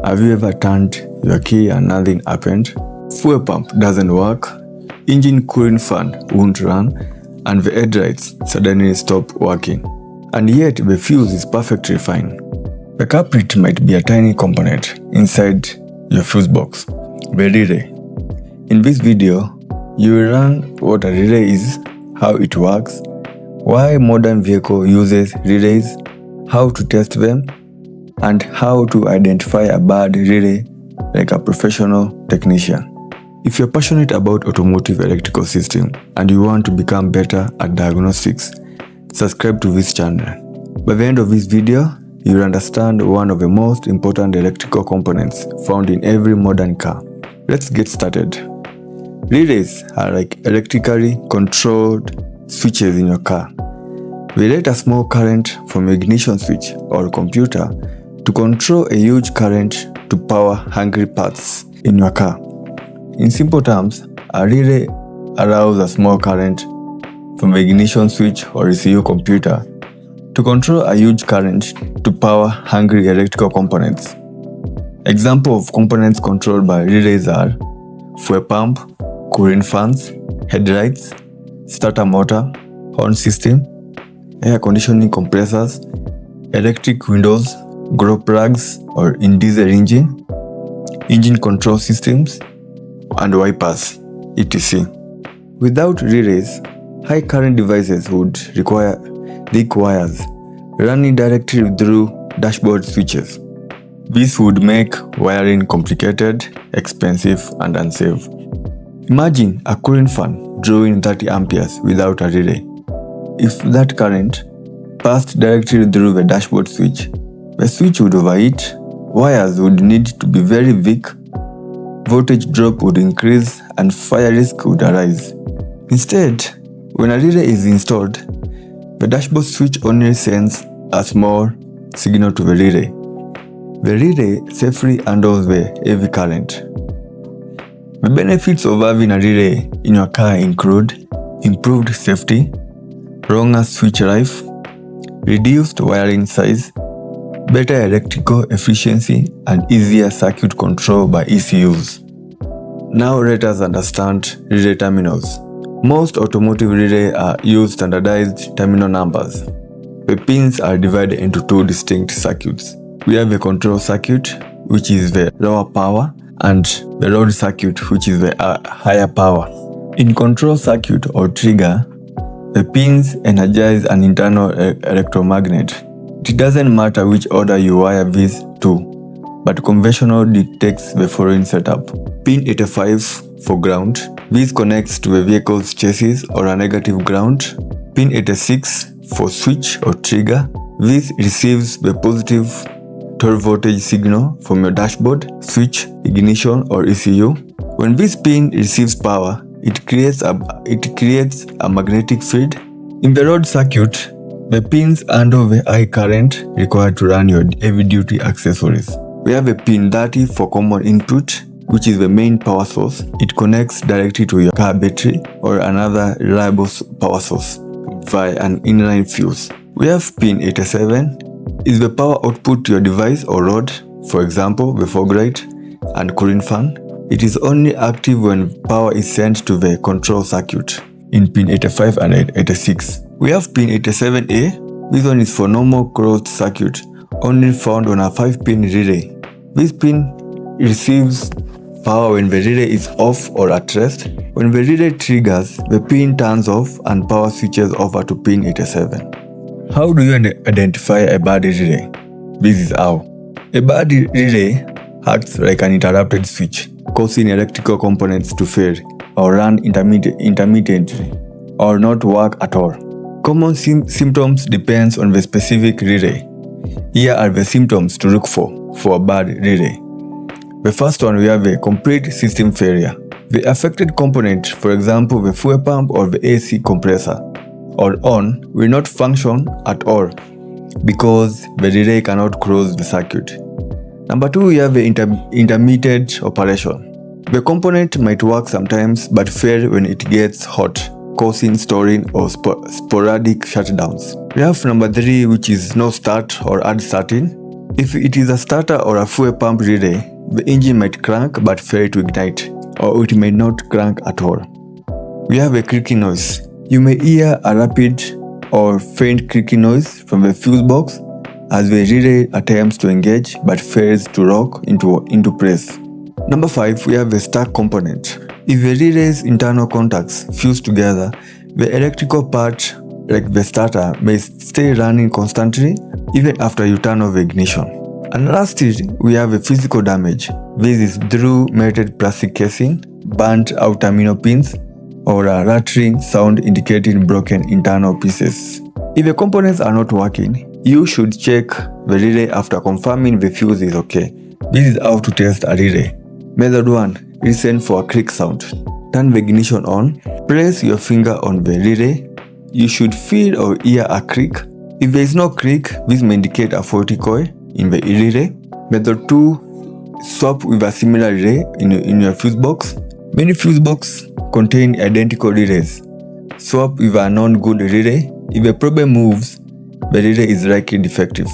Have you ever turned your key and nothing happened? Fuel pump doesn't work, engine cooling fan won't run, and the headlights suddenly stop working. And yet the fuse is perfectly fine. The culprit might be a tiny component inside your fuse box, the relay. In this video, you will learn what a relay is, how it works, why modern vehicle uses relays, how to test them, and how to identify a bad relay like a professional technician. If you're passionate about automotive electrical system and you want to become better at diagnostics, subscribe to this channel. By the end of this video, you'll understand one of the most important electrical components found in every modern car. Let's get started. Relays are like electrically controlled switches in your car. They let a small current from your ignition switch or computer to control a huge current to power hungry parts in your car. In simple terms, a relay allows a small current from the ignition switch or ECU computer to control a huge current to power hungry electrical components. Examples of components controlled by relays are fuel pump, cooling fans, headlights, starter motor, horn system, air conditioning compressors, electric windows, glow plugs or in diesel engine control systems, and wipers, etc. Without relays, high current devices would require thick wires running directly through dashboard switches. This would make wiring complicated, expensive, and unsafe. Imagine a cooling fan drawing 30 amperes without a relay. If that current passed directly through the dashboard switch, the switch would overheat, wires would need to be very thick, voltage drop would increase, and fire risk would arise. Instead, when a relay is installed, the dashboard switch only sends a small signal to the relay. The relay safely handles the heavy current. The benefits of having a relay in your car include improved safety, longer switch life, reduced wiring size, better electrical efficiency, and easier circuit control by ECUs. Now let us understand relay terminals. Most automotive relays use standardized terminal numbers. The pins are divided into two distinct circuits. We have the control circuit, which is the lower power, and the load circuit, which is the higher power. In control circuit or trigger, the pins energize an internal electromagnet. It doesn't matter which order you wire these to, but conventional dictates the following setup. Pin 85 for ground. This connects to the vehicle's chassis or a negative ground. Pin 86 for switch or trigger. This receives the positive 12 voltage signal from your dashboard, switch, ignition, or ECU. When this pin receives power, it creates a magnetic field. In the load circuit, the pins handle the high current required to run your heavy-duty accessories. We have a pin 30 for common input, which is the main power source. It connects directly to your car battery or another reliable power source via an inline fuse. We have pin 87 is the power output to your device or load, for example, the fog light and cooling fan. It is only active when power is sent to the control circuit in pin 85 and 86. We have pin 87A. This one is for normal closed circuit, only found on a 5-pin relay. This pin receives power when the relay is off or at rest. When the relay triggers, the pin turns off and power switches over to pin 87. How do you identify a bad relay? This is how. A bad relay acts like an interrupted switch, causing electrical components to fail or run intermittently or not work at all. Common symptoms depends on the specific relay. Here are the symptoms to look for a bad relay. The first one, we have a complete system failure. The affected component, for example the fuel pump or the AC compressor or on, will not function at all because the relay cannot close the circuit. Number 2, we have the intermittent operation. The component might work sometimes but fail when it gets hot, causing stalling or sporadic shutdowns. We have number 3, which is no start or hard starting. If it is a starter or a fuel pump relay, the engine might crank but fail to ignite, or it may not crank at all. We have a creaking noise. You may hear a rapid or faint creaking noise from the fuse box as the relay attempts to engage but fails to lock into place. Number 5, we have the stuck component. If the relay's internal contacts fuse together, the electrical part, like the starter, may stay running constantly even after you turn off the ignition. And lastly, we have a physical damage. This is through melted plastic casing, burnt out terminal pins, or a rattling sound indicating broken internal pieces. If the components are not working, you should check the relay after confirming the fuse is okay. This is how to test a relay. Method 1. Listen for a click sound. Turn the ignition on. Place your finger on the relay. You should feel or hear a click. If there is no click, this may indicate a faulty coil in the relay. Method 2. Swap with a similar relay in your fuse box. Many fuse boxes contain identical relays. Swap with a non-good relay. If the problem moves, the relay is likely defective.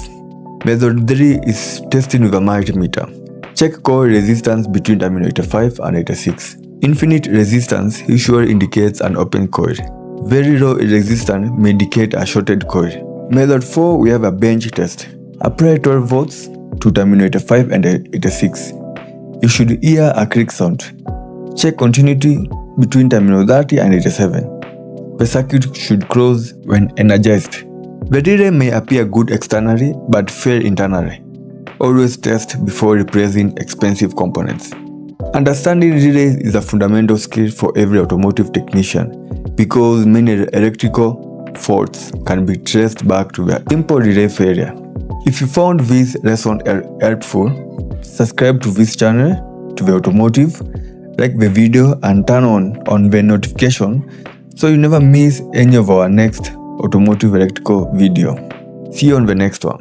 Method 3 is testing with a multimeter. Check coil resistance between terminal 85 and 86. Infinite resistance usually indicates an open coil. Very low resistance may indicate a shorted coil. Method 4, we have a bench test. Apply 12 volts to terminal 85 and 86. You should hear a click sound. Check continuity between terminal 30 and 87. The circuit should close when energized. The relay may appear good externally but fail internally. Always test before replacing expensive components. Understanding relays is a fundamental skill for every automotive technician because many electrical faults can be traced back to a simple relay failure. If you found this lesson helpful, subscribe to this channel, to the Automotive, like the video and turn on the notification so you never miss any of our next automotive electrical video. See you on the next one.